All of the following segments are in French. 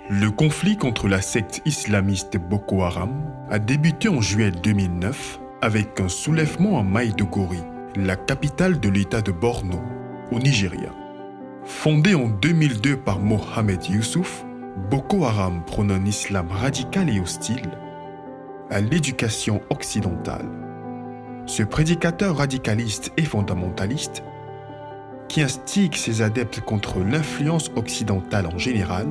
Le conflit contre la secte islamiste Boko Haram a débuté en juillet 2009 avec un soulèvement à Maiduguri, la capitale de l'État de Borno, au Nigeria. Fondé en 2002 par Mohamed Youssouf, Boko Haram prône un islam radical et hostile à l'éducation occidentale. Ce prédicateur radicaliste et fondamentaliste, qui instigue ses adeptes contre l'influence occidentale en général,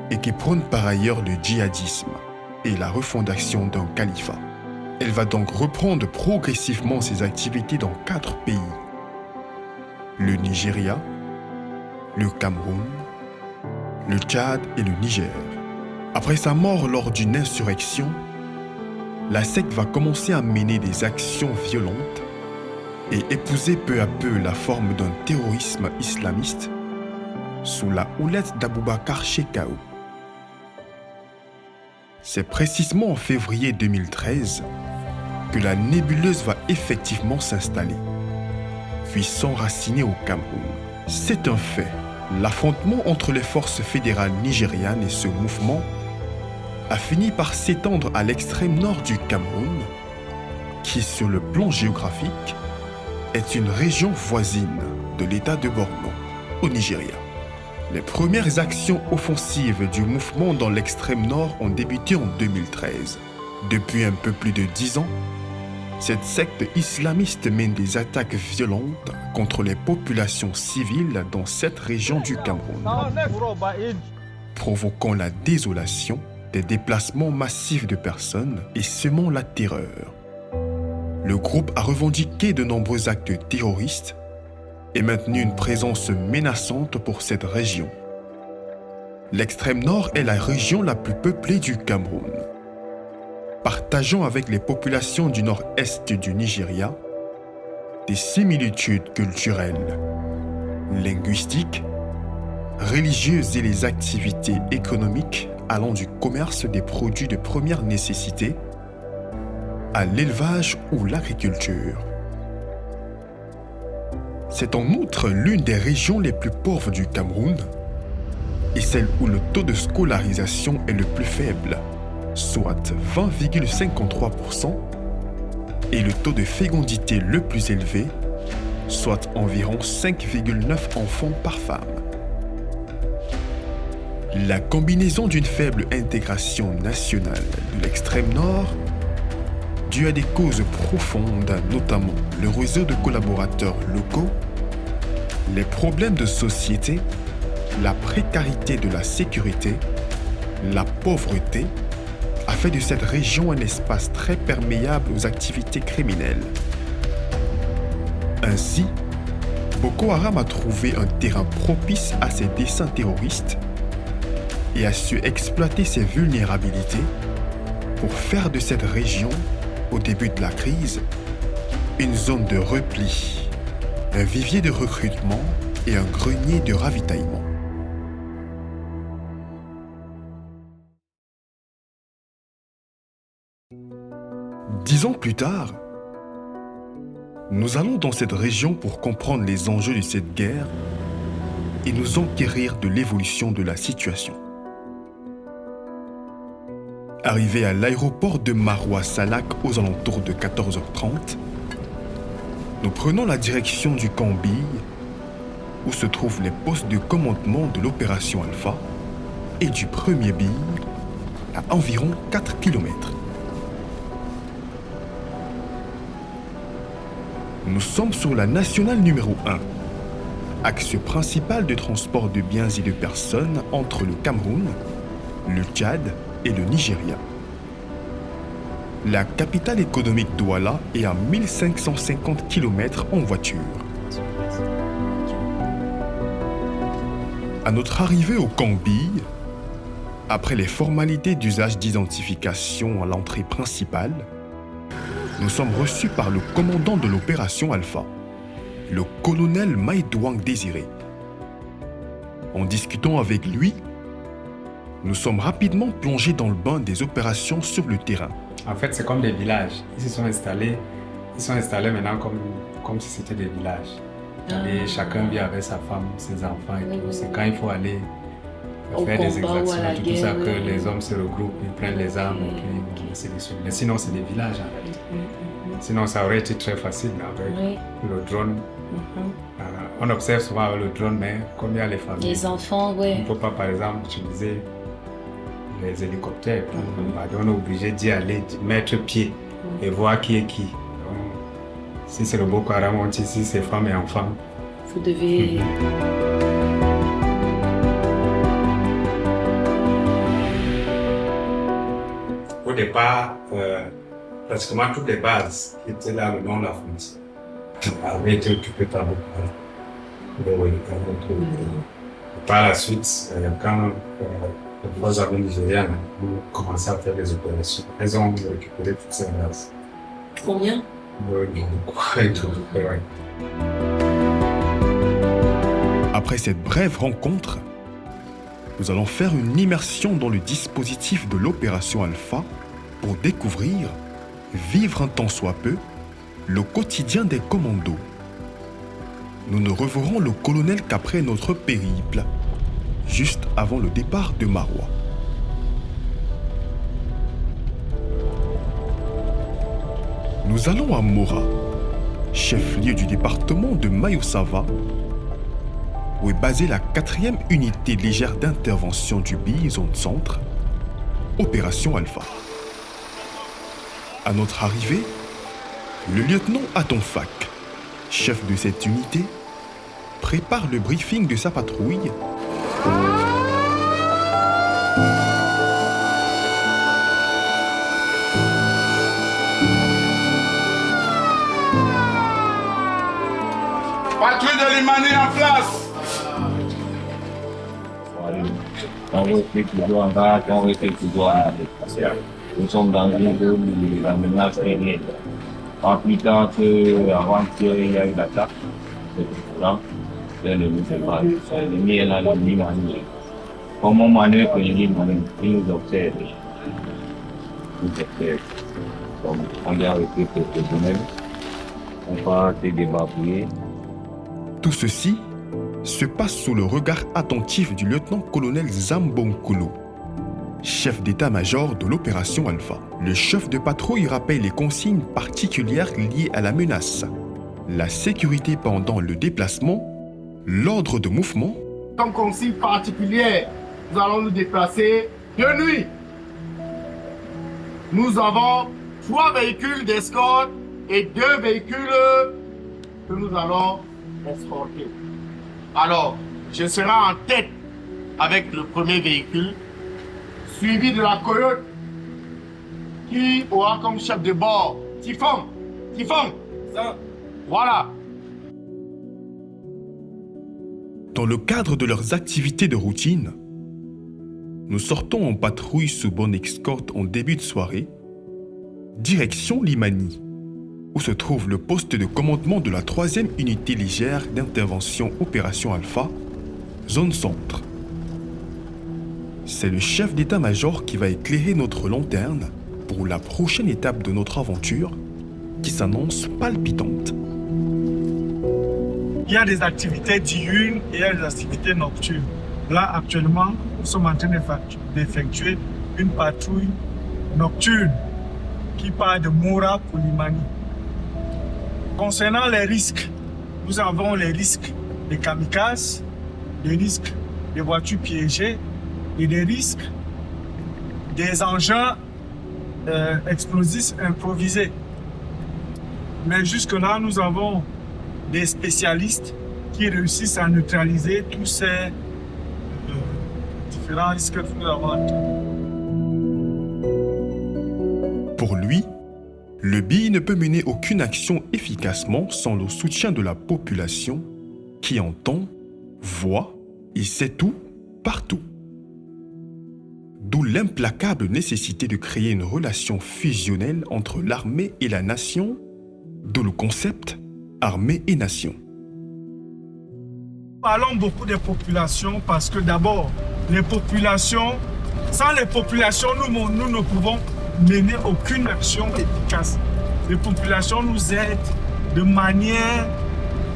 et qui prône par ailleurs le djihadisme et la refondation d'un califat. Elle va donc reprendre progressivement ses activités dans 4 pays: le Nigeria, le Cameroun, le Tchad et le Niger. Après sa mort lors d'une insurrection, la secte va commencer à mener des actions violentes et épouser peu à peu la forme d'un terrorisme islamiste sous la houlette d'Aboubacar Shekau. C'est précisément en février 2013 que la nébuleuse va effectivement s'installer, puis s'enraciner au Cameroun. C'est un fait. L'affrontement entre les forces fédérales nigérianes et ce mouvement a fini par s'étendre à l'extrême nord du Cameroun, qui, sur le plan géographique, est une région voisine de l'État de Borno, au Nigeria. Les premières actions offensives du mouvement dans l'extrême nord ont débuté en 2013. Depuis un peu plus de 10 ans, cette secte islamiste mène des attaques violentes contre les populations civiles dans cette région du Cameroun, provoquant la désolation, des déplacements massifs de personnes et semant la terreur. Le groupe a revendiqué de nombreux actes terroristes et maintenu une présence menaçante pour cette région. L'extrême nord est la région la plus peuplée du Cameroun, partageant avec les populations du nord-est du Nigeria des similitudes culturelles, linguistiques, religieuses et les activités économiques allant du commerce des produits de première nécessité à l'élevage ou l'agriculture. C'est en outre l'une des régions les plus pauvres du Cameroun et celle où le taux de scolarisation est le plus faible, soit 20,53%, et le taux de fécondité le plus élevé, soit environ 5,9 enfants par femme. La combinaison d'une faible intégration nationale de l'extrême nord, due à des causes profondes, notamment le réseau de collaborateurs locaux, les problèmes de société, la précarité de la sécurité, la pauvreté, a fait de cette région un espace très perméable aux activités criminelles. Ainsi, Boko Haram a trouvé un terrain propice à ses desseins terroristes et a su exploiter ses vulnérabilités pour faire de cette région, au début de la crise, une zone de repli, un vivier de recrutement et un grenier de ravitaillement. Dix ans plus tard, nous allons dans cette région pour comprendre les enjeux de cette guerre et nous enquérir de l'évolution de la situation. Arrivé à l'aéroport de Maroua Salak aux alentours de 14h30, nous prenons la direction du camp Bille, où se trouvent les postes de commandement de l'opération Alpha et du premier Bille, à environ 4 km. Nous sommes sur la nationale numéro 1, axe principal de transport de biens et de personnes entre le Cameroun, le Tchad et le Nigeria. La capitale économique Douala est à 1550 km en voiture. À notre arrivée au camp Bille, après les formalités d'usage d'identification à l'entrée principale, nous sommes reçus par le commandant de l'opération Alpha, le colonel Maïdouang Désiré. En discutant avec lui, nous sommes rapidement plongés dans le bain des opérations sur le terrain. En fait, c'est comme des villages. Ils sont installés maintenant comme si c'était des villages. Et chacun vit avec sa femme, ses enfants et tout. C'est quand il faut aller de faire des combat ou à la exactions, tout guerre, ça, que ouais. les hommes se regroupent, ils prennent les armes et puis c'est des choses. Mais sinon, c'est des villages en fait. Sinon, ça aurait été très facile avec Oui. le drone. On observe souvent avec le drone, mais comme il y a les familles, Les enfants, on oui. ne peut pas, par exemple, utiliser les hélicoptères. On est obligé d'y aller, de mettre pied et voir qui est qui. Donc, si c'est le Boko Haram, on dit si c'est femmes et enfants. Vous devez... Au départ, pratiquement toutes les bases qui étaient là le long de la frontière avaient été occupées par Boko Haram. Par la suite, quand les forces armées nigérianes ont commencé à faire des opérations, elles ont récupéré toutes ces bases. Combien? Après cette brève rencontre, nous allons faire une immersion dans le dispositif de l'opération Alpha pour découvrir, vivre un tant soit peu, le quotidien des commandos. Nous ne reverrons le colonel qu'après notre périple, juste avant le départ de Maroua. Nous allons à Mora, chef-lieu du département de Mayo-Sava, où est basée la 4e unité légère d'intervention du BI Zone Centre, Opération Alpha. À notre arrivée, le lieutenant Atonfak, chef de cette unité, prépare le briefing de sa patrouille. Patrouille de Limani en place. On refait toujours en garde, on refait toujours en déplacement. Nous sommes dans une zone où la menace est réelle. Pas plus tard qu'avant-hier, il y a eu l'attaque de Kouran vers le musulman. L'ennemi est là, l'ennemi manœuvre. Comme on manœuvre, l'ennemi manœuvre, il nous observe. Il nous observe. Donc, on est avec eux professionnels. On va se débarbouiller. Tout ceci se passe sous le regard attentif du lieutenant-colonel Zambonkolo, chef d'état-major de l'opération Alpha. Le chef de patrouille rappelle les consignes particulières liées à la menace, la sécurité pendant le déplacement, l'ordre de mouvement. Comme consigne particulière, nous allons nous déplacer de nuit. Nous avons 3 véhicules d'escorte et 2 véhicules que nous allons escorter. Alors, je serai en tête avec le premier véhicule, suivi de la coyote qui aura comme chef de bord Tifon. Ça. Voilà. Dans le cadre de leurs activités de routine, nous sortons en patrouille sous bonne escorte en début de soirée, direction Limani, où se trouve le poste de commandement de la 3e unité légère d'intervention Opération Alpha, zone centre. C'est le chef d'état-major qui va éclairer notre lanterne pour la prochaine étape de notre aventure qui s'annonce palpitante. Il y a des activités diurnes et il y a des activités nocturnes. Là, actuellement, nous sommes en train d'effectuer une patrouille nocturne qui part de Mora pour Limani. Concernant les risques, nous avons les risques des kamikazes, les risques des voitures piégées et les risques des engins explosifs improvisés. Mais jusque-là, nous avons des spécialistes qui réussissent à neutraliser tous ces différents risques que nous avons. Pour lui, le BI ne peut mener aucune action efficacement sans le soutien de la population qui entend, voit et sait tout partout. D'où l'implacable nécessité de créer une relation fusionnelle entre l'armée et la nation, d'où le concept armée et nation. Parlons beaucoup des populations parce que d'abord, les populations, sans les populations, nous ne pouvons mener aucune action efficace. Les populations nous aident de manière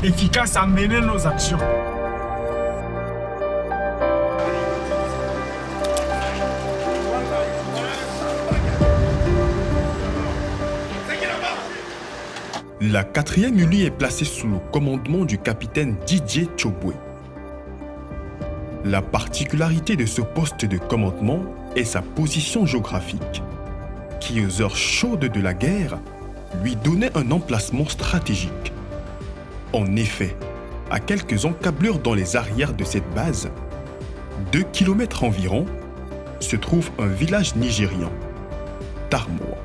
efficace à mener nos actions. La 4e ULI est placée sous le commandement du capitaine Didier Tchobwe. La particularité de ce poste de commandement est sa position géographique, qui aux heures chaudes de la guerre lui donnait un emplacement stratégique. En effet, à quelques encablures dans les arrières de cette base, 2 km environ, se trouve un village nigérian, Tarmoa.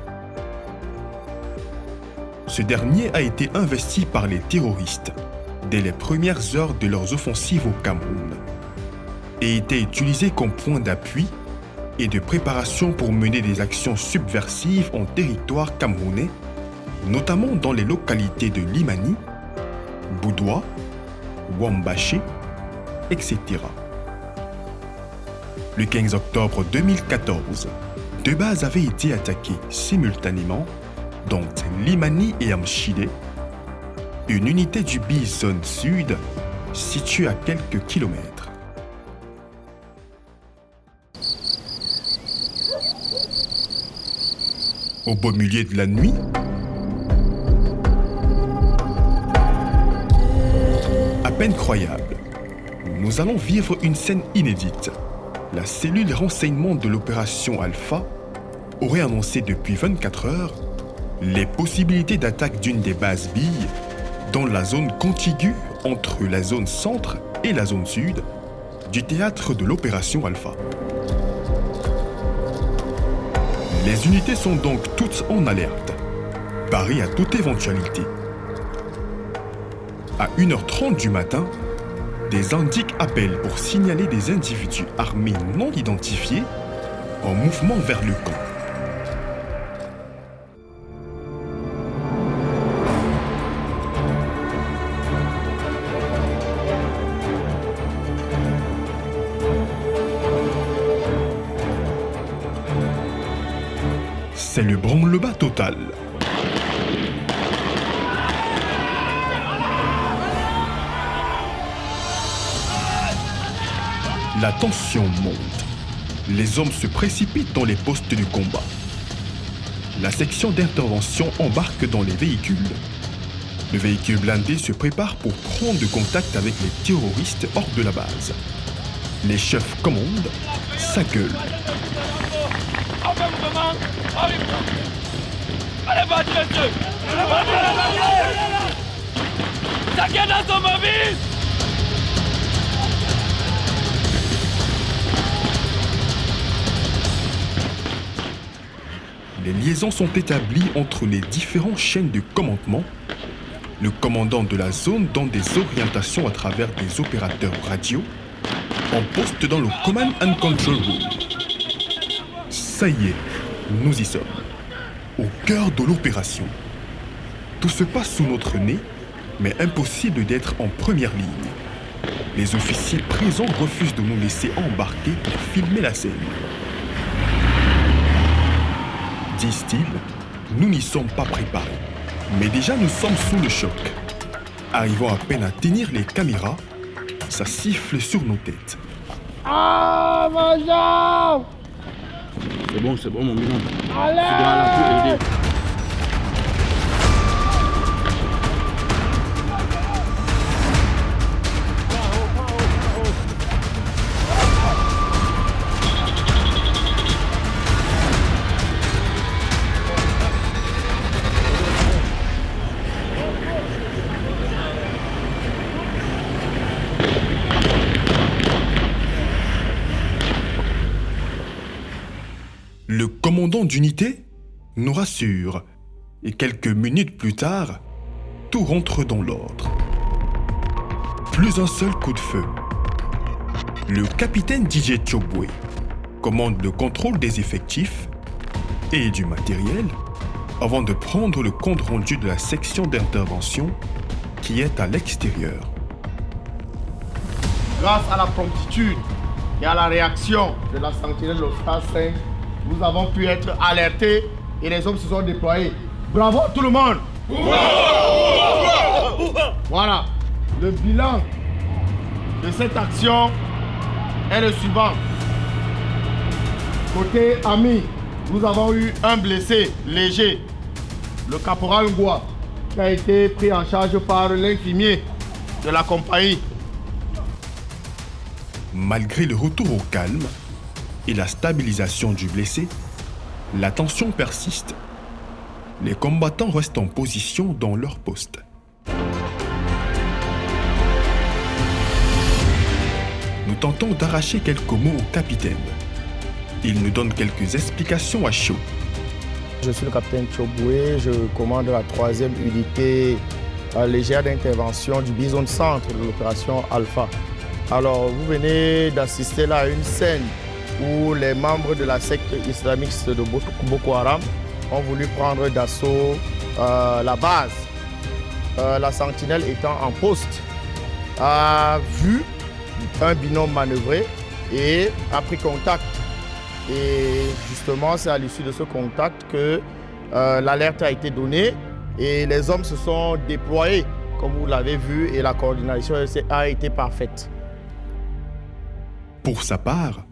Ce dernier a été investi par les terroristes dès les premières heures de leurs offensives au Cameroun et était utilisé comme point d'appui et de préparation pour mener des actions subversives en territoire camerounais, notamment dans les localités de Limani, Boudoua, Wambaché, etc. Le 15 octobre 2014, 2 bases avaient été attaquées simultanément, dont Limani et Amchide, une unité du Bison Sud située à quelques kilomètres. Au beau milieu de la nuit, à peine croyable, nous allons vivre une scène inédite. La cellule renseignement de l'opération Alpha aurait annoncé depuis 24 heures les possibilités d'attaque d'une des bases billes dans la zone contiguë entre la zone centre et la zone sud du théâtre de l'opération Alpha. Les unités sont donc toutes en alerte, parées à toute éventualité. À 1h30 du matin, des indiques appellent pour signaler des individus armés non identifiés en mouvement vers le camp. C'est le branle-bas total. La tension monte. Les hommes se précipitent dans les postes de combat. La section d'intervention embarque dans les véhicules. Le véhicule blindé se prépare pour prendre contact avec les terroristes hors de la base. Les chefs commandent, ça gueule. Allez, battez monsieur! Chacun dans son mobile! Les liaisons sont établies entre les différentes chaînes de commandement. Le commandant de la zone donne des orientations à travers des opérateurs radio en poste dans le Command and Control Room. Ça y est, nous y sommes, au cœur de l'opération. Tout se passe sous notre nez, mais impossible d'être en première ligne. Les officiers présents refusent de nous laisser embarquer pour filmer la scène. Disent-ils, nous n'y sommes pas préparés, mais déjà nous sommes sous le choc. Arrivant à peine à tenir les caméras, ça siffle sur nos têtes. Ah, ma jambe! C'est bon, mon minot. Allez! Tu dois la plus aider. Le commandant d'unité nous rassure et quelques minutes plus tard, tout rentre dans l'ordre. Plus un seul coup de feu. Le capitaine Didier Tchobwe commande le contrôle des effectifs et du matériel avant de prendre le compte rendu de la section d'intervention qui est à l'extérieur. Grâce à la promptitude et à la réaction de la sentinelle de l'Oscar 5, nous avons pu être alertés et les hommes se sont déployés. Bravo tout le monde! Voilà, le bilan de cette action est le suivant. Côté ami, nous avons eu un blessé léger, le caporal Ngoua. qui a été pris en charge par l'infirmier de la compagnie. Malgré le retour au calme et la stabilisation du blessé, la tension persiste. Les combattants restent en position dans leur poste. Nous tentons d'arracher quelques mots au capitaine. Il nous donne quelques explications à chaud. Je suis le capitaine Choboué, je commande la 3e unité légère d'intervention du Bison Centre de l'opération Alpha. Alors, vous venez d'assister là à une scène où les membres de la secte islamiste de Boko Haram ont voulu prendre d'assaut la base. La sentinelle étant en poste a vu un binôme manœuvrer et a pris contact. Et justement, c'est à l'issue de ce contact que l'alerte a été donnée et les hommes se sont déployés, comme vous l'avez vu, et la coordination a été parfaite. Pour sa part,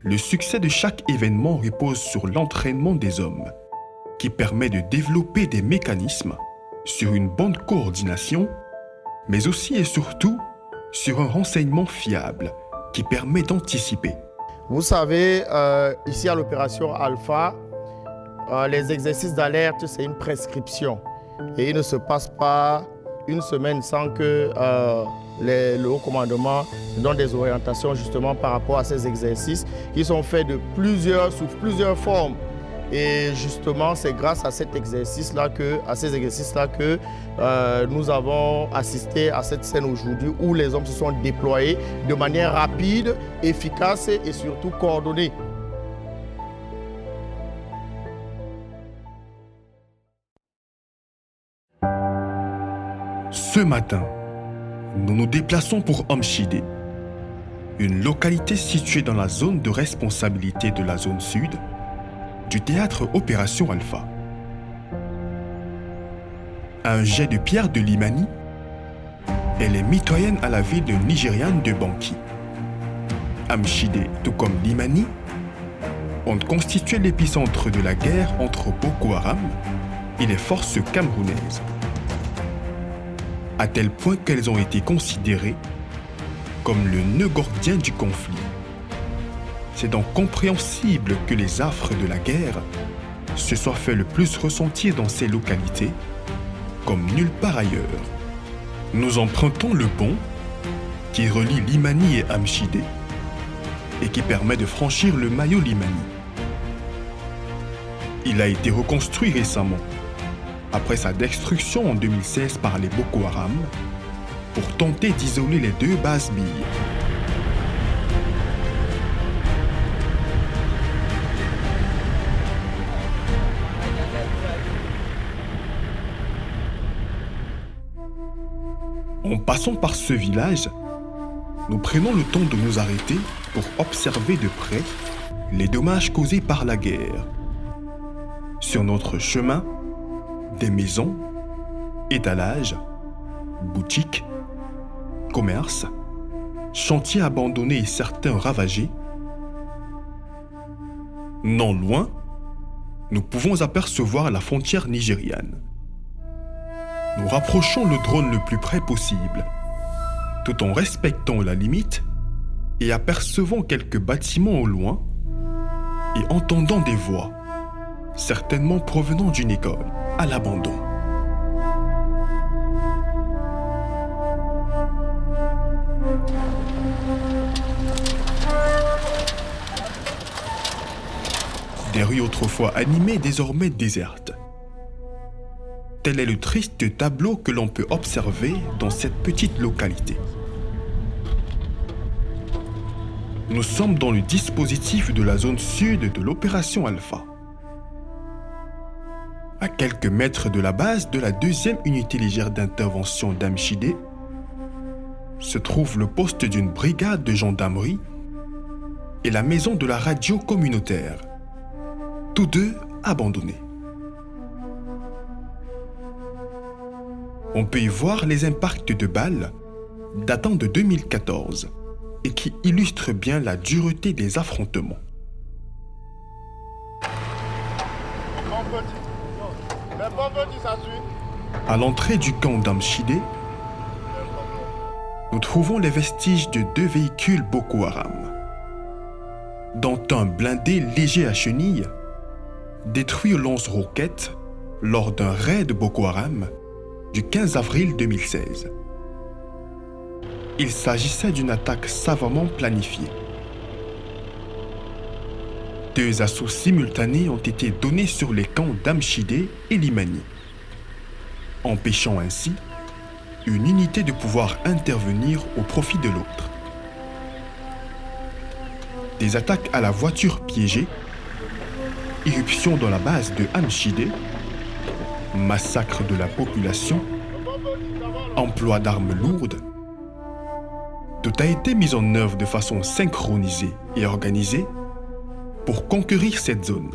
le succès de chaque événement repose sur l'entraînement des hommes, qui permet de développer des mécanismes sur une bonne coordination, mais aussi et surtout sur un renseignement fiable qui permet d'anticiper. Vous savez, ici à l'opération Alpha, les exercices d'alerte, c'est une prescription. Et il ne se passe pas une semaine sans que le haut commandement donne des orientations justement par rapport à ces exercices qui sont faits sous plusieurs formes. Et justement, c'est grâce à ces exercices-là que nous avons assisté à cette scène aujourd'hui où les hommes se sont déployés de manière rapide, efficace et surtout coordonnée. Ce matin, nous nous déplaçons pour Amchidé, une localité située dans la zone de responsabilité de la zone sud du théâtre Opération Alpha. À un jet de pierre de Limani, elle est mitoyenne à la ville nigériane de Banki. Amchidé, tout comme Limani, ont constitué l'épicentre de la guerre entre Boko Haram et les forces camerounaises, à tel point qu'elles ont été considérées comme le nœud gordien du conflit. C'est donc compréhensible que les affres de la guerre se soient fait le plus ressentir dans ces localités, comme nulle part ailleurs. Nous empruntons le pont qui relie Limani et Amchidé et qui permet de franchir le maillot Limani. Il a été reconstruit récemment, après sa destruction en 2016 par les Boko Haram, pour tenter d'isoler les deux bases billes. En passant par ce village, nous prenons le temps de nous arrêter pour observer de près les dommages causés par la guerre. Sur notre chemin, des maisons, étalages, boutiques, commerces, chantiers abandonnés et certains ravagés. Non loin, nous pouvons apercevoir la frontière nigériane. Nous rapprochons le drone le plus près possible, tout en respectant la limite et apercevant quelques bâtiments au loin et entendant des voix, certainement provenant d'une école, à l'abandon. Des rues autrefois animées, désormais désertes. Tel est le triste tableau que l'on peut observer dans cette petite localité. Nous sommes dans le dispositif de la zone sud de l'opération Alpha. À quelques mètres de la base de la 2e unité légère d'intervention d'Amchidé, se trouve le poste d'une brigade de gendarmerie et la maison de la radio communautaire, tous deux abandonnés. On peut y voir les impacts de balles datant de 2014 et qui illustrent bien la dureté des affrontements. Les bombes qui s'assument. À l'entrée du camp d'Amchidé, nous trouvons les vestiges de 2 véhicules Boko Haram, dont un blindé léger à chenilles, détruit au lance-roquettes lors d'un raid Boko Haram du 15 avril 2016. Il s'agissait d'une attaque savamment planifiée. 2 assauts simultanés ont été donnés sur les camps d'Amchidé et Limani, empêchant ainsi une unité de pouvoir intervenir au profit de l'autre. Des attaques à la voiture piégée, irruption dans la base de Amchidé, massacre de la population, emploi d'armes lourdes, tout a été mis en œuvre de façon synchronisée et organisée pour conquérir cette zone.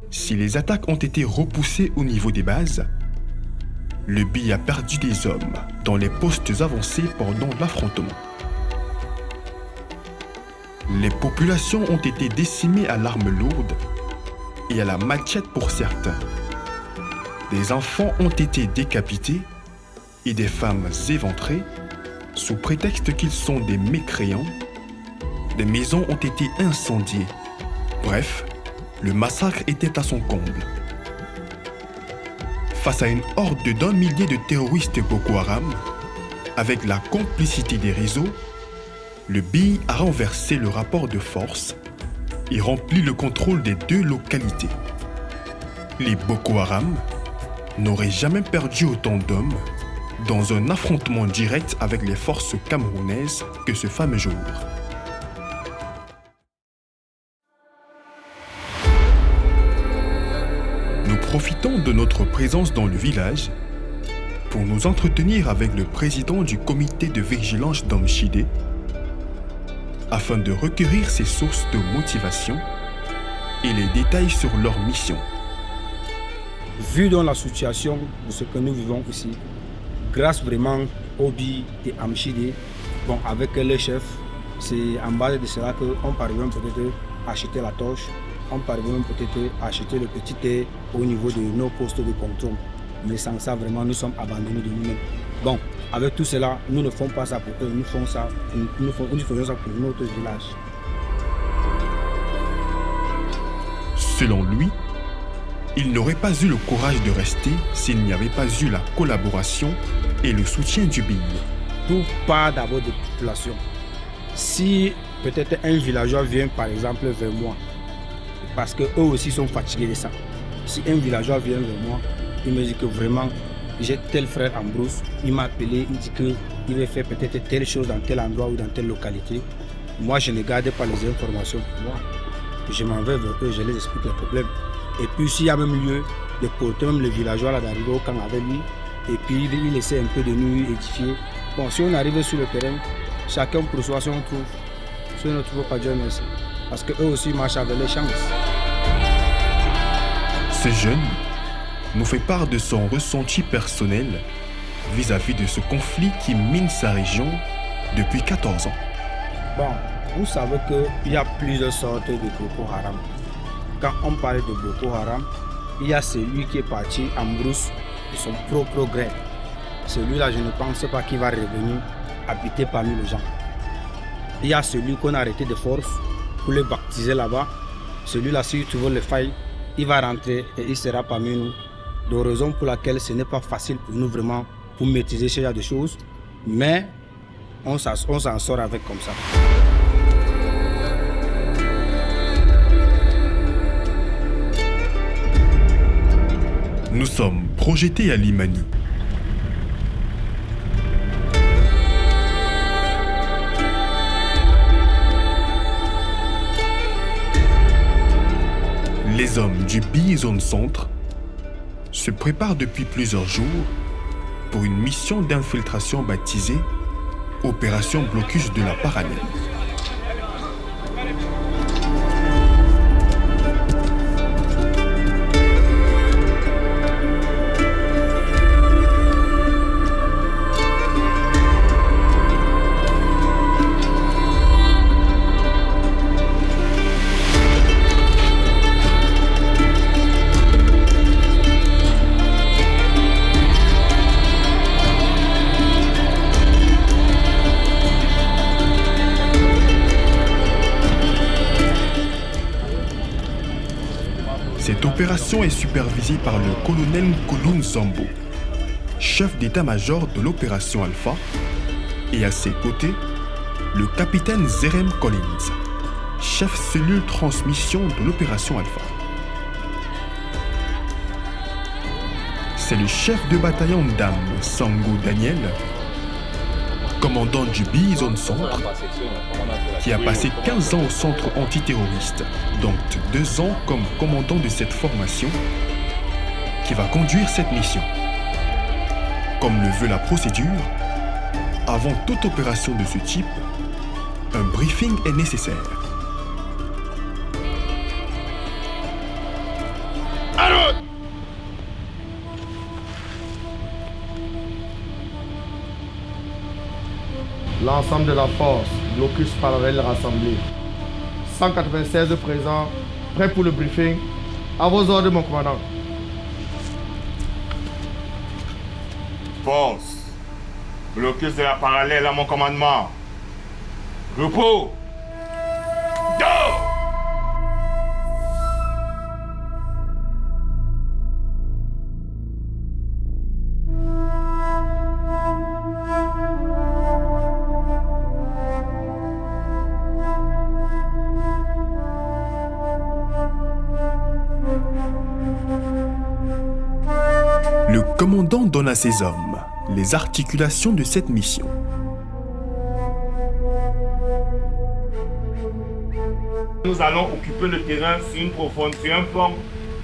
Si les attaques ont été repoussées au niveau des bases, le BI a perdu des hommes dans les postes avancés pendant l'affrontement. Les populations ont été décimées à l'arme lourde et à la machette pour certains. Des enfants ont été décapités et des femmes éventrées sous prétexte qu'ils sont des mécréants. Des maisons ont été incendiées. Bref, le massacre était à son comble. Face à une horde d'1 millier de terroristes Boko Haram, avec la complicité des réseaux, le BI a renversé le rapport de force et rempli le contrôle des 2 localités. Les Boko Haram n'auraient jamais perdu autant d'hommes dans un affrontement direct avec les forces camerounaises que ce fameux jour. Nous profitons de notre présence dans le village pour nous entretenir avec le président du comité de vigilance d'Amchidé afin de recueillir ses sources de motivation et les détails sur leur mission. Vu dans la situation de ce que nous vivons ici, grâce vraiment au BI et Amchidé, bon, avec les chefs, c'est en base de cela qu'on parvient peut-être à acheter la torche, on parvient peut-être à acheter le petit thé au niveau de nos postes de contrôle. Mais sans ça, vraiment, nous sommes abandonnés de nous-mêmes. Bon, avec tout cela, nous ne faisons pas ça pour eux, nous faisons ça pour notre village. Selon lui, il n'aurait pas eu le courage de rester s'il n'y avait pas eu la collaboration et le soutien du BI. Tout part d'abord de la population. Si peut-être un villageois vient par exemple vers moi, parce qu'eux aussi sont fatigués de ça. Si un villageois vient vers moi, il me dit que vraiment, j'ai tel frère en brousse, il m'a appelé, il dit qu'il va faire peut-être telle chose dans tel endroit ou dans telle localité. Moi, je ne garde pas les informations pour moi. Je m'en vais vers eux, je les explique les problèmes. Et puis, s'il y a même lieu de porter même le villageois là d'arriver au camp avec lui, et puis il essaie un peu de nous édifier. Bon, si on arrive sur le terrain, chacun pour soi, si on trouve. Si on ne trouve pas, Dieu merci. Parce qu'eux aussi marchent avec les chances. Ce jeune nous fait part de son ressenti personnel vis-à-vis de ce conflit qui mine sa région depuis 14 ans. Bon, vous savez qu'il y a plusieurs sortes de Boko Haram. Quand on parle de Boko Haram, il y a celui qui est parti en brousse de son propre gré. Celui-là, je ne pense pas qu'il va revenir habiter parmi les gens. Il y a celui qu'on a arrêté de force pour le baptiser là-bas. Celui-là, s'il trouve les failles, il va rentrer et il sera parmi nous. De raison pour laquelle ce n'est pas facile pour nous vraiment pour maîtriser ce genre de choses. Mais on s'en sort avec comme ça. Nous sommes projetés à Limani. Les hommes du BI Zone Centre se préparent depuis plusieurs jours pour une mission d'infiltration baptisée Opération Blocus de la Parallèle. L'opération est supervisée par le colonel Nkulu Nzambo, chef d'état-major de l'opération Alpha, et à ses côtés, le capitaine Zerem Collins, chef cellule transmission de l'opération Alpha. C'est le chef de bataillon Dame Sango Daniel, commandant du Bison Centre, qui a passé 15 ans au centre antiterroriste, dont 2 ans comme commandant de cette formation, qui va conduire cette mission. Comme le veut la procédure, avant toute opération de ce type, un briefing est nécessaire. L'ensemble de la force, blocus parallèle rassemblé. 196 présents, prêts pour le briefing. À vos ordres, mon commandant. Force. Blocus de la parallèle à mon commandement. Repos. Dos. Le commandant donne à ses hommes les articulations de cette mission. Nous allons occuper le terrain sur une profondeur, sur un flanc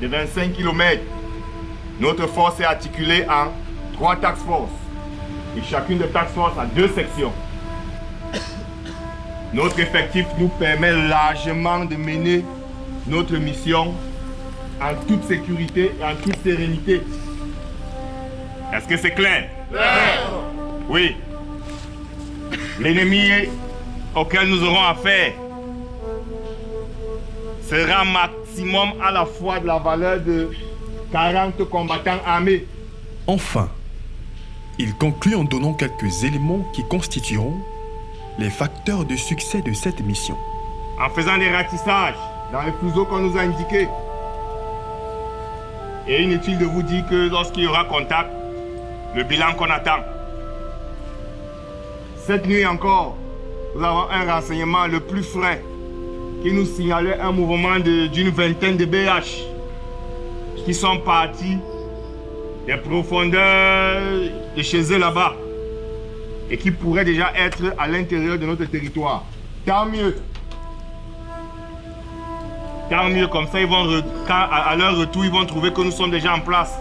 de 25 km. Notre force est articulée en 3 task force. Et chacune des task force a 2 sections. Notre effectif nous permet largement de mener notre mission en toute sécurité et en toute sérénité. Est-ce que c'est clair? Oui. L'ennemi auquel nous aurons affaire sera maximum à la fois de la valeur de 40 combattants armés. Enfin, il conclut en donnant quelques éléments qui constitueront les facteurs de succès de cette mission. En faisant des ratissages dans les fuseaux qu'on nous a indiqués. Et inutile de vous dire que lorsqu'il y aura contact, le bilan qu'on attend. Cette nuit encore, nous avons un renseignement le plus frais qui nous signalait un mouvement d'une vingtaine de BH qui sont partis des profondeurs de chez eux là-bas et qui pourraient déjà être à l'intérieur de notre territoire. Tant mieux. Tant mieux, comme ça, à leur retour, ils vont trouver que nous sommes déjà en place.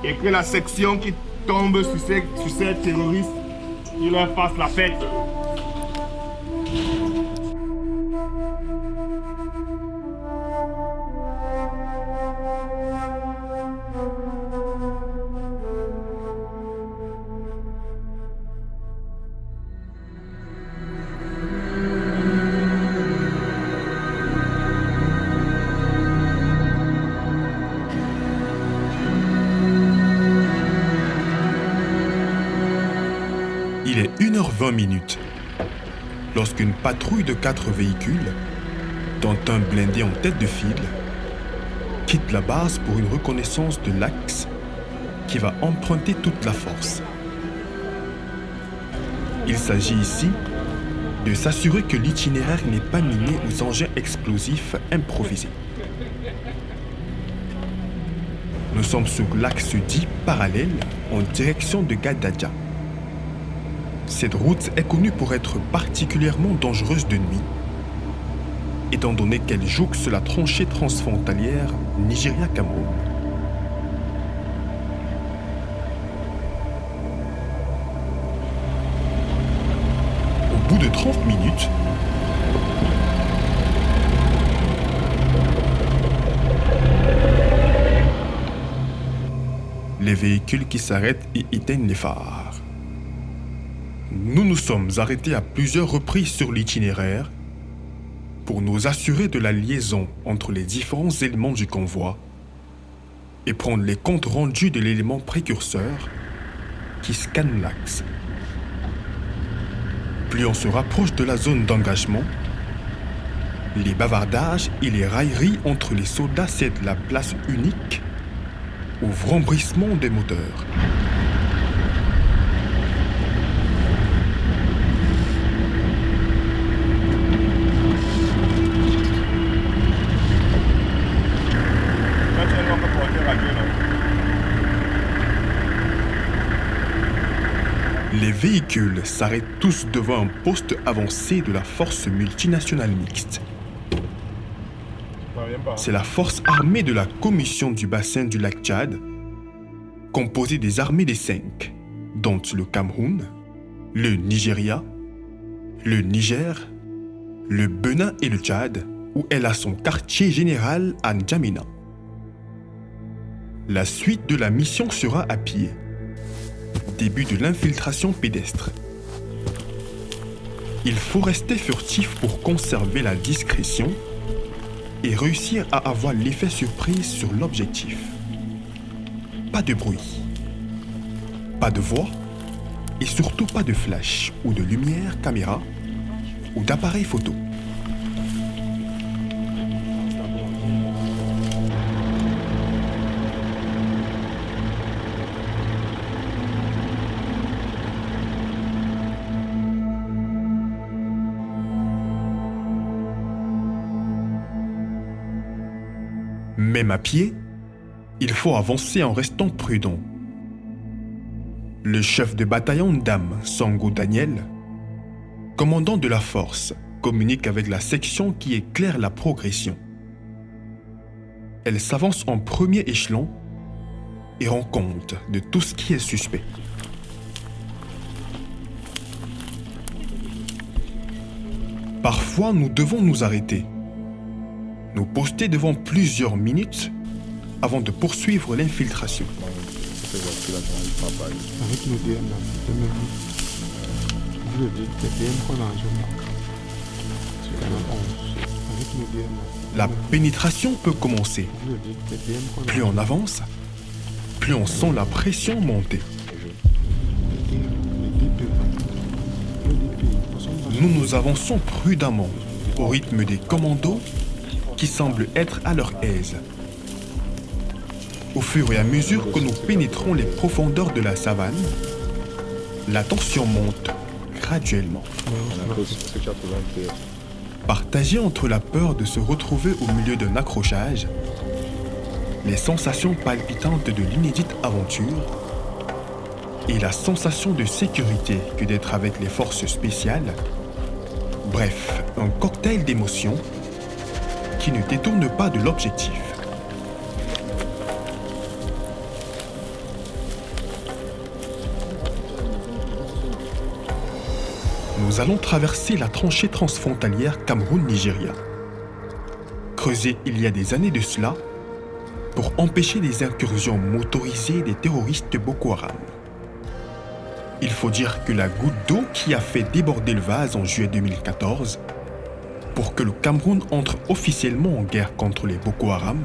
Et que la section qui tombe sur ces terroristes, ils leur fassent la fête. Il est 1h20 lorsqu'une patrouille de 4 véhicules, dont un blindé en tête de file, quitte la base pour une reconnaissance de l'axe qui va emprunter toute la force. Il s'agit ici de s'assurer que l'itinéraire n'est pas miné aux engins explosifs improvisés. Nous sommes sur l'axe dit parallèle en direction de Gadadja. Cette route est connue pour être particulièrement dangereuse de nuit, étant donné qu'elle jouxte la tranchée transfrontalière Nigeria-Cameroun. Au bout de 30 minutes, les véhicules qui s'arrêtent et éteignent les phares. Nous nous sommes arrêtés à plusieurs reprises sur l'itinéraire pour nous assurer de la liaison entre les différents éléments du convoi et prendre les comptes rendus de l'élément précurseur qui scanne l'axe. Plus on se rapproche de la zone d'engagement, Les bavardages et les railleries entre les soldats cèdent la place unique au vrombrissement des moteurs. Les véhicules s'arrêtent tous devant un poste avancé de la force multinationale mixte. C'est la force armée de la Commission du bassin du lac Tchad, composée des armées des 5, dont le Cameroun, le Nigeria, le Niger, le Bénin et le Tchad, où elle a son quartier général à N'Djamena. La suite de la mission sera à pied. Début de l'infiltration pédestre. Il faut rester furtif pour conserver la discrétion et réussir à avoir l'effet surprise sur l'objectif. Pas de bruit, pas de voix et surtout pas de flash ou de lumière caméra ou d'appareil photo. Même à pied, il faut avancer en restant prudent. Le chef de bataillon Dame Sango Daniel, commandant de la force, communique avec la section qui éclaire la progression. Elle s'avance en premier échelon et rend compte de tout ce qui est suspect. Parfois, nous devons nous arrêter, nous poster devant plusieurs minutes avant de poursuivre l'infiltration. Avec nos DM là, je le dis, les DM qu'on a en journée. C'est quand même 11. Avec nos DM là. La pénétration peut commencer. Je le dis, les DM qu'on a. Plus on avance, plus on sent la pression monter. Nous avançons prudemment au rythme des commandos qui semblent être à leur aise. Au fur et à mesure que nous pénétrons les profondeurs de la savane, la tension monte graduellement. Partagée entre la peur de se retrouver au milieu d'un accrochage, les sensations palpitantes de l'inédite aventure et la sensation de sécurité que d'être avec les forces spéciales, bref, un cocktail d'émotions qui ne détourne pas de l'objectif. Nous allons traverser la tranchée transfrontalière Cameroun-Nigeria. Creusée il y a des années de cela pour empêcher les incursions motorisées des terroristes Boko Haram. Il faut dire que la goutte d'eau qui a fait déborder le vase en juillet 2014 pour que le Cameroun entre officiellement en guerre contre les Boko Haram,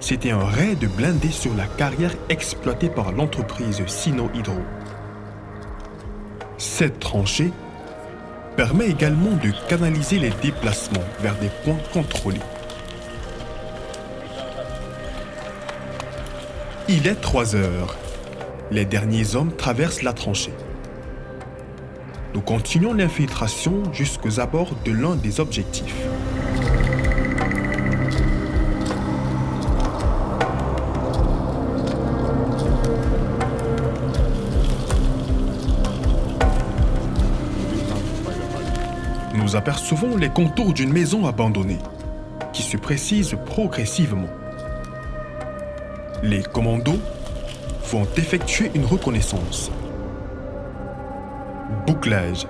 c'était un raid blindé sur la carrière exploitée par l'entreprise Sino Hydro. Cette tranchée permet également de canaliser les déplacements vers des points contrôlés. Il est 3 heures. Les derniers hommes traversent la tranchée. Nous continuons l'infiltration jusqu'aux abords de l'un des objectifs. Nous apercevons les contours d'une maison abandonnée, qui se précise progressivement. Les commandos vont effectuer une reconnaissance. Bouclage,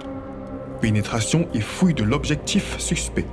pénétration et fouille de l'objectif suspect.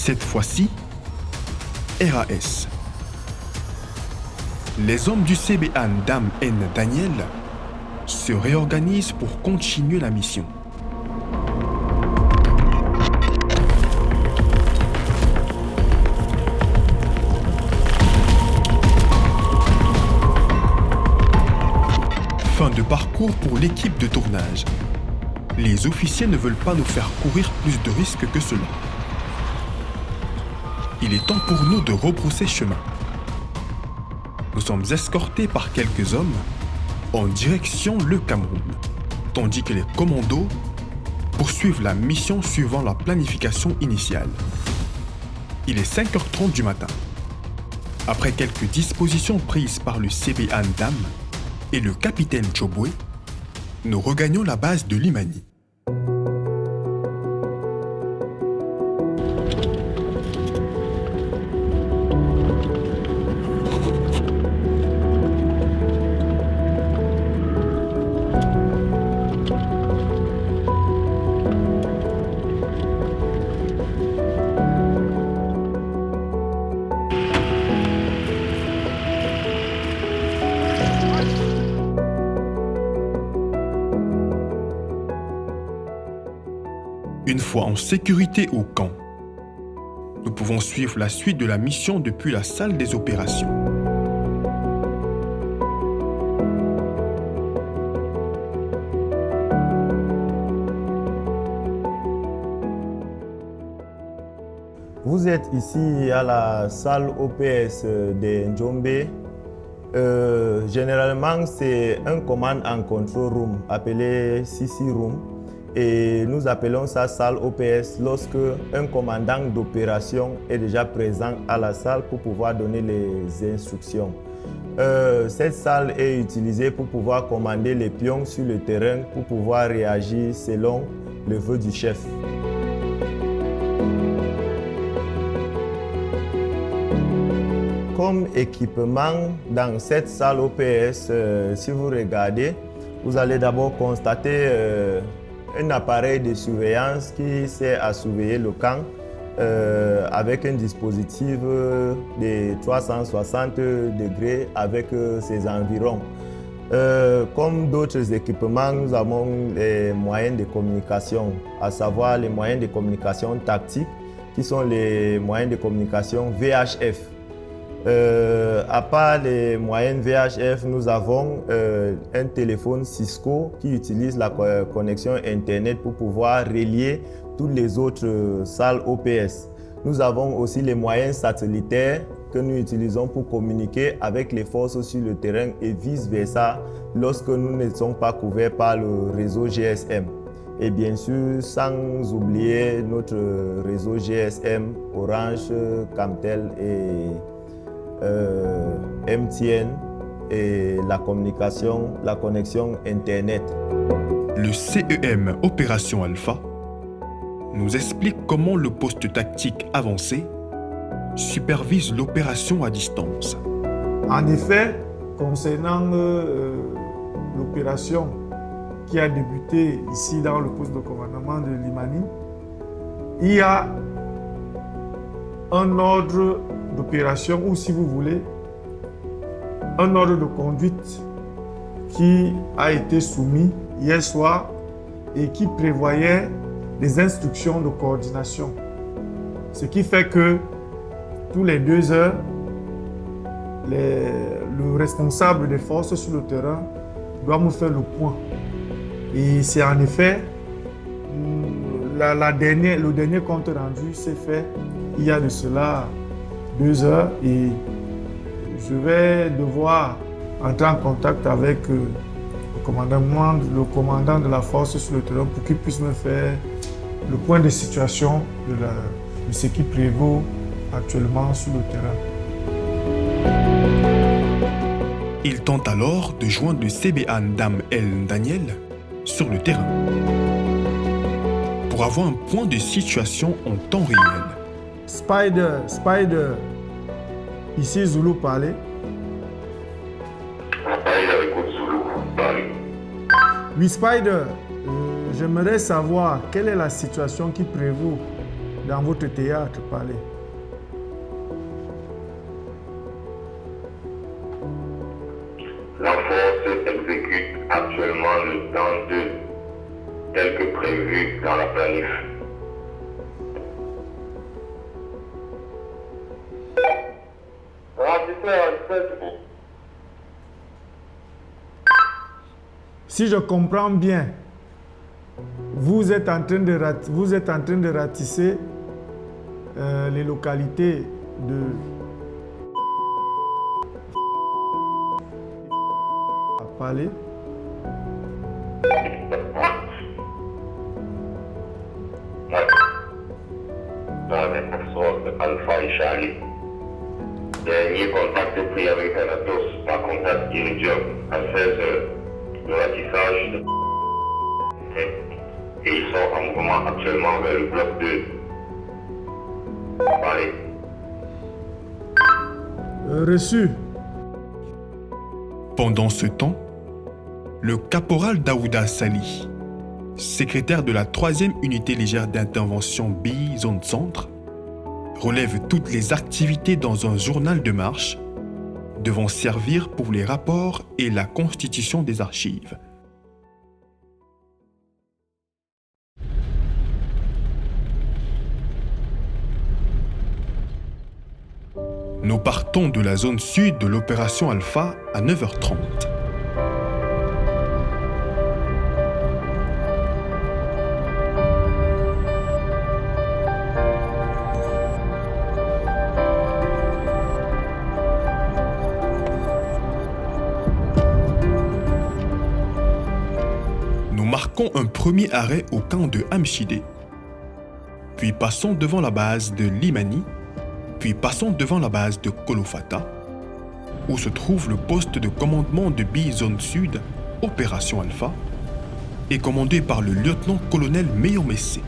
Cette fois-ci, RAS. Les hommes du CBA Ndam N. Daniel se réorganisent pour continuer la mission. Fin de parcours pour l'équipe de tournage. Les officiers ne veulent pas nous faire courir plus de risques que cela. Il est temps pour nous de rebrousser chemin. Nous sommes escortés par quelques hommes en direction le Cameroun, tandis que les commandos poursuivent la mission suivant la planification initiale. Il est 5h30 du matin. Après quelques dispositions prises par le CBA Ndam et le capitaine Chobwe, nous regagnons la base de Limani. Une fois en sécurité au camp, nous pouvons suivre la suite de la mission depuis la salle des opérations. Vous êtes ici à la salle OPS de Njombe. Généralement, c'est un command and control room appelé CC Room. Et nous appelons ça salle OPS lorsque un commandant d'opération est déjà présent à la salle pour pouvoir donner les instructions. Cette salle est utilisée pour pouvoir commander les pions sur le terrain pour pouvoir réagir selon le vœu du chef. Comme équipement dans cette salle OPS, si vous regardez, vous allez d'abord constater un appareil de surveillance qui sert à surveiller le camp avec un dispositif de 360 degrés avec ses environs. Comme d'autres équipements, nous avons les moyens de communication, à savoir les moyens de communication tactiques qui sont les moyens de communication VHF. À part les moyens VHF, nous avons un téléphone Cisco qui utilise la connexion Internet pour pouvoir relier toutes les autres salles OPS. Nous avons aussi les moyens satellitaires que nous utilisons pour communiquer avec les forces sur le terrain et vice-versa lorsque nous ne sommes pas couverts par le réseau GSM. Et bien sûr, sans oublier notre réseau GSM, Orange, Camtel et MTN et la connexion Internet. Le CEM Opération Alpha nous explique comment le poste tactique avancé supervise l'opération à distance. En effet, concernant l'opération qui a débuté ici dans le poste de commandement de Limani, il y a un ordre d'opération ou, si vous voulez, un ordre de conduite qui a été soumis hier soir et qui prévoyait des instructions de coordination. Ce qui fait que tous les 2 heures, le responsable des forces sur le terrain doit me faire le point. Et c'est en effet, le dernier compte rendu s'est fait il y a de cela 2 heures et je vais devoir entrer en contact avec le commandant de la force sur le terrain pour qu'il puisse me faire le point de situation de ce qui prévaut actuellement sur le terrain. Il tente alors de joindre le CBA Ndam El Daniel sur le terrain pour avoir un point de situation en temps réel. Spider, ici Zulu Palais. Oui, Spider, j'aimerais savoir quelle est la situation qui prévaut Dans votre théâtre, parlez. La force exécute actuellement le temps 2, tel que prévu dans la planif. Si je comprends bien, vous êtes en train de ratisser les localités de à parler. Dans les forces Alpha et Charlie. Dernier contact pris avec Thanatos par contact Iridium à 16h. Le ratissage et ils sont en mouvement actuellement vers le bloc 2. Parlez. Reçu. Pendant ce temps, le caporal Daouda Sali, secrétaire de la 3e unité légère d'intervention BI Zone Centre, relève toutes les activités dans un journal de marche devant servir pour les rapports et la constitution des archives. Nous partons de la zone sud de l'opération Alpha à 9h30. Nous marquons un premier arrêt au camp de Amchidé, puis passons devant la base de Limani, puis passons devant la base de Kolofata, où se trouve le poste de commandement de BI Zone Sud, Opération Alpha, et commandé par le lieutenant-colonel Meyomessé.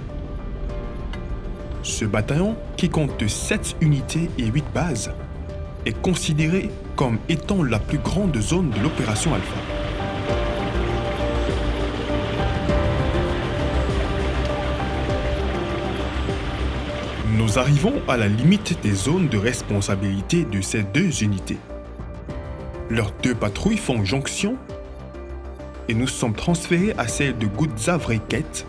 Ce bataillon, qui compte 7 unités et 8 bases, est considéré comme étant la plus grande zone de l'Opération Alpha. Nous arrivons à la limite des zones de responsabilité de ces 2 unités. Leurs 2 patrouilles font jonction et nous sommes transférés à celle de Goudzavriket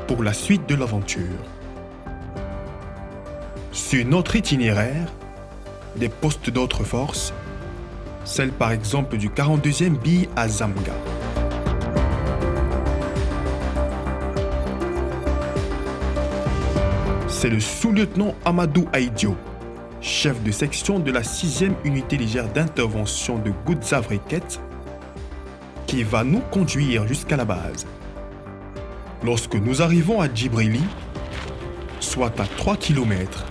pour la suite de l'aventure. Sur notre itinéraire, des postes d'autres forces, celle par exemple du 42e BI à Zamga. C'est le sous-lieutenant Amadou Aïdio, chef de section de la 6e unité légère d'intervention de Goudzavriket, qui va nous conduire jusqu'à la base. Lorsque nous arrivons à Djibrili, soit à 3 km,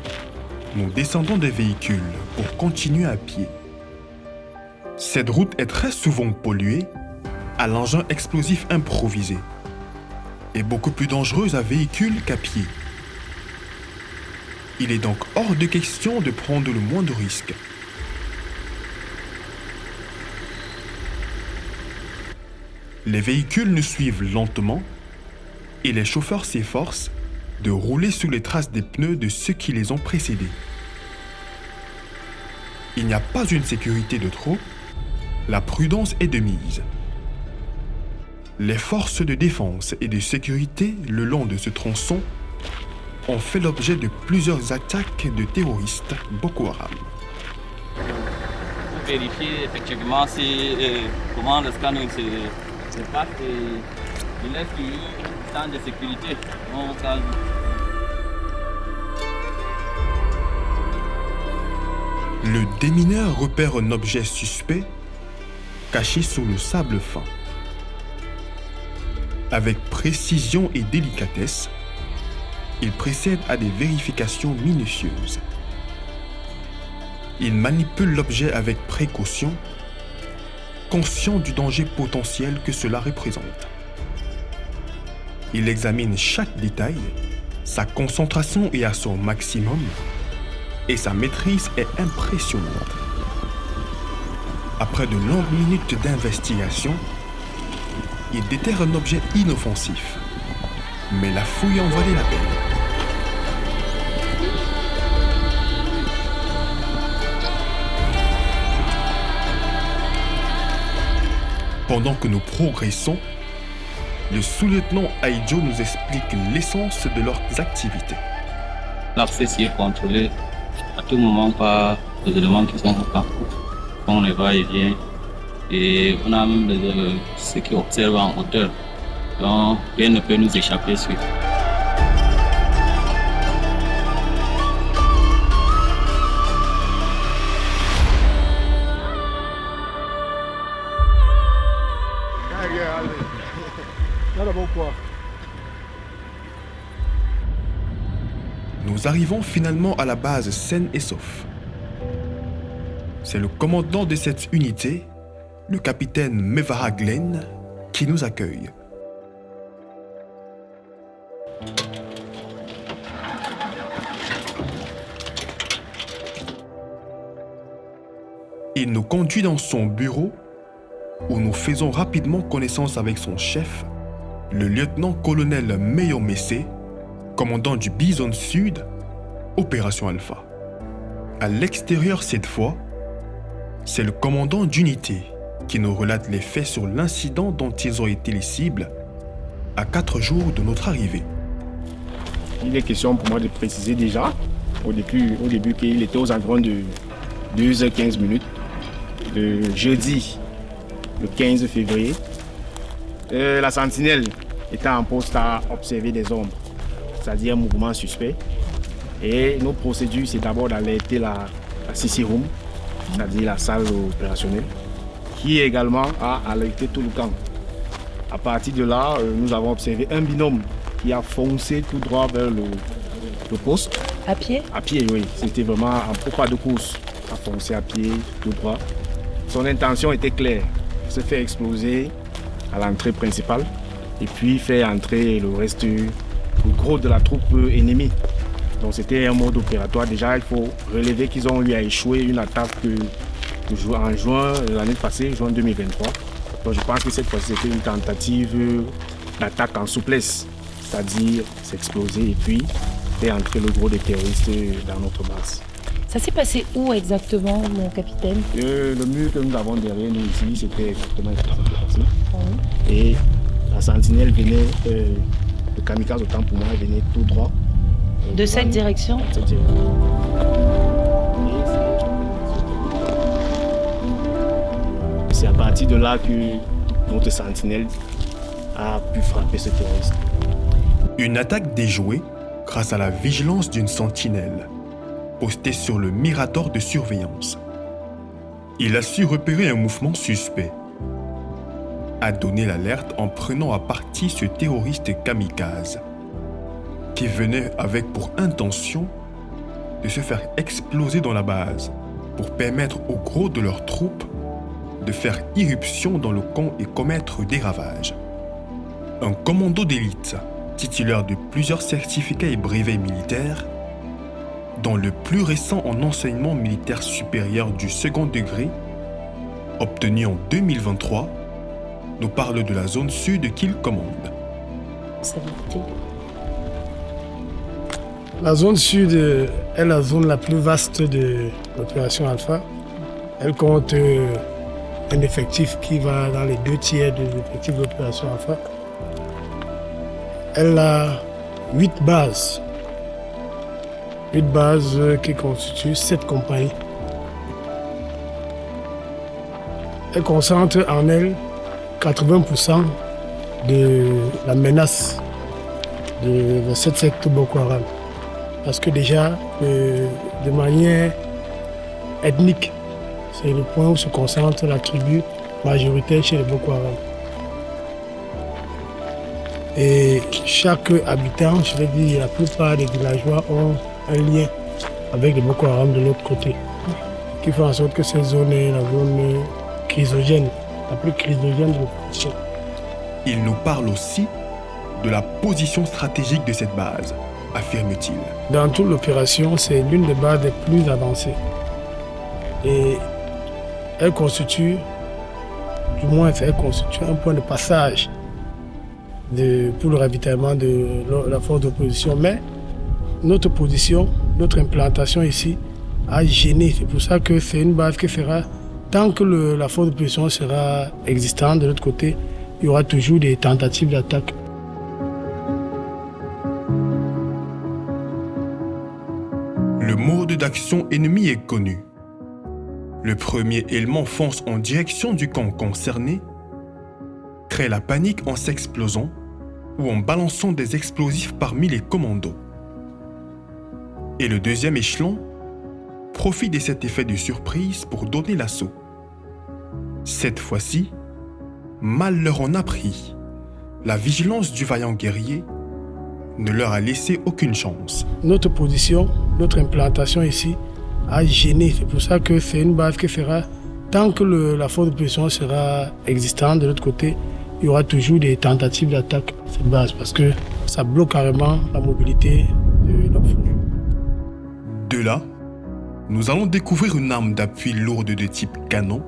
nous descendons des véhicules pour continuer à pied. Cette route est très souvent polluée à l'engin explosif improvisé et beaucoup plus dangereuse à véhicule qu'à pied. Il est donc hors de question de prendre le moindre risque. Les véhicules nous suivent lentement et les chauffeurs s'efforcent de rouler sous les traces des pneus de ceux qui les ont précédés. Il n'y a pas une sécurité de trop, la prudence est de mise. Les forces de défense et de sécurité le long de ce tronçon ont fait l'objet de plusieurs attaques de terroristes Boko Haram. Pour vérifier effectivement comment le scanner se passe et il est qu'il y a un temps de sécurité. Le démineur repère un objet suspect caché sous le sable fin. Avec précision et délicatesse, il procède à des vérifications minutieuses. Il manipule l'objet avec précaution, conscient du danger potentiel que cela représente. Il examine chaque détail, sa concentration est à son maximum et sa maîtrise est impressionnante. Après de longues minutes d'investigation, il déterre un objet inoffensif, mais la fouille en valait la peine. Pendant que nous progressons, le sous-lieutenant Aïdjo nous explique l'essence de leurs activités. L'accès est contrôlé à tout moment par les éléments qui sont en camp. On les va et vient. Et on a même ceux qui observent en hauteur. Donc rien ne peut nous échapper sur. Nous arrivons finalement à la base saine et sauf. C'est le commandant de cette unité, le capitaine Mevara Glenn, qui nous accueille. Il nous conduit dans son bureau où nous faisons rapidement connaissance avec son chef, le lieutenant-colonel Meyo Messé, commandant du Bison Sud, Opération Alpha. À l'extérieur cette fois, c'est le commandant d'unité qui nous relate les faits sur l'incident dont ils ont été les cibles à 4 jours de notre arrivée. Il est question pour moi de préciser déjà, au début qu'il était aux environs de 2h15 minutes, le jeudi, le 15 février. La sentinelle était en poste à observer des ombres, c'est-à-dire un mouvement suspect. Et nos procédures, c'est d'abord d'alerter la CC Room, c'est-à-dire la salle opérationnelle, qui également a alerté tout le camp. À partir de là, nous avons observé un binôme qui a foncé tout droit vers le poste. À pied? À pied, oui. C'était vraiment un pas de course. A foncé à pied, tout droit. Son intention était claire. Se faire exploser à l'entrée principale et puis faire entrer le reste, le gros de la troupe ennemie. Donc c'était un mode opératoire. Déjà, il faut relever qu'ils ont eu à échouer une attaque en juin l'année passée, juin 2023. Donc je pense que cette fois-ci, c'était une tentative d'attaque en souplesse, c'est-à-dire s'exploser et puis faire entrer le gros des terroristes dans notre base. Ça s'est passé où exactement, mon capitaine? Le mur que nous avons derrière nous ici, c'était exactement ce qui s'est passé. Et la sentinelle venait, le kamikaze autant pour moi, venait tout droit. De cette direction? De cette direction. C'est à partir de là que notre sentinelle a pu frapper ce terroriste. Une attaque déjouée grâce à la vigilance d'une sentinelle posté sur le Mirador de surveillance. Il a su repérer un mouvement suspect, a donné l'alerte en prenant à partie ce terroriste kamikaze, qui venait avec pour intention de se faire exploser dans la base pour permettre aux gros de leurs troupes de faire irruption dans le camp et commettre des ravages. Un commando d'élite, titulaire de plusieurs certificats et brevets militaires, dont le plus récent en enseignement militaire supérieur du second degré, obtenu en 2023, nous parle de la zone sud qu'il commande. La zone sud est la zone la plus vaste de l'opération Alpha. Elle compte un effectif qui va dans les 2/3 de l'effectif de l'opération Alpha. Elle a 8 bases. 8 bases qui constituent 7 compagnies. Elle concentre en elle 80% de la menace de cette secte Boko Haram. Parce que déjà, de manière ethnique, c'est le point où se concentre la tribu majoritaire chez les Boko Haram. Et chaque habitant, je vais dire, la plupart des villageois ont un lien avec les Boko Haram de l'autre côté, qui fait en sorte que cette zone est la zone chrysogène, la plus chrysogène de l'opération. Il nous parle aussi de la position stratégique de cette base, affirme-t-il. Dans toute l'opération, c'est l'une des bases les plus avancées. Et elle constitue un point de passage pour le ravitaillement de la force d'opposition. Mais notre position, notre implantation ici a gêné. C'est pour ça que c'est une base qui sera Tant que la force de pression sera existante, de l'autre côté, il y aura toujours des tentatives d'attaque. Le mode d'action ennemi est connu. Le premier élément fonce en direction du camp concerné, crée la panique en s'explosant ou en balançant des explosifs parmi les commandos. Et le deuxième échelon profite de cet effet de surprise pour donner l'assaut. Cette fois-ci, mal leur en a pris. La vigilance du vaillant guerrier ne leur a laissé aucune chance. Notre position, notre implantation ici a gêné. C'est pour ça que c'est une base qui sera, tant que la force de pression sera existante, de l'autre côté, il y aura toujours des tentatives d'attaque à cette base parce que ça bloque carrément la mobilité de notre force. De là, nous allons découvrir une arme d'appui lourde de type canon,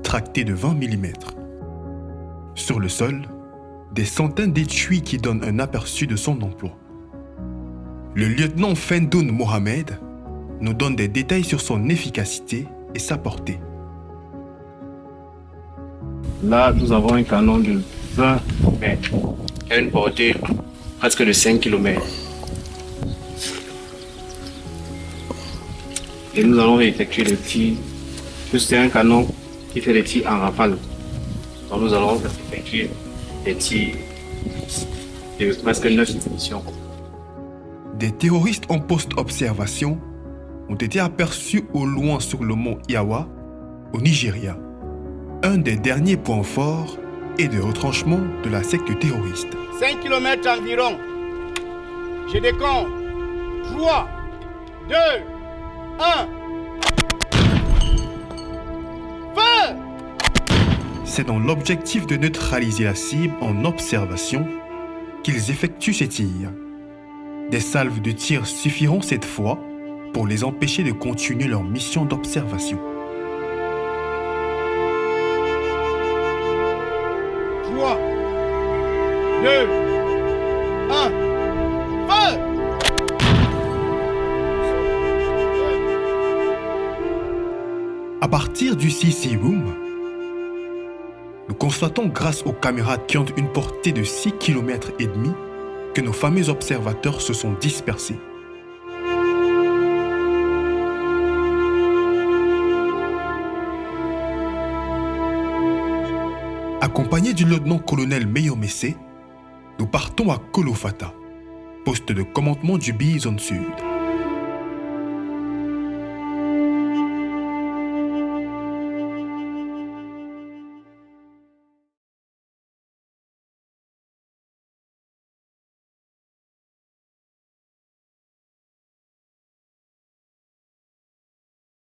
tractée de 20 mm. Sur le sol, des centaines d'étuis qui donnent un aperçu de son emploi. Le lieutenant Fendoun Mohamed nous donne des détails sur son efficacité et sa portée. Là, nous avons un canon de 20 mètres qui a une portée presque de 5 km. Et nous allons effectuer des tirs. C'est un canon qui fait des tirs en rafale. Donc nous allons effectuer des tirs de presque 9 munitions. Des terroristes en post-observation ont été aperçus au loin sur le mont Iawa, au Nigeria. Un des derniers points forts et de retranchement de la secte terroriste. 5 km environ. Je décompte. 3, 2, 1. Feu! C'est dans l'objectif de neutraliser la cible en observation qu'ils effectuent ces tirs. Des salves de tir suffiront cette fois pour les empêcher de continuer leur mission d'observation. 3, 2, 1. Feu! À partir du CC Room, nous constatons grâce aux caméras qui ont une portée de 6,5 km que nos fameux observateurs se sont dispersés. Accompagnés du lieutenant-colonel Meyo Messé, nous partons à Kolofata, poste de commandement du Bison Sud.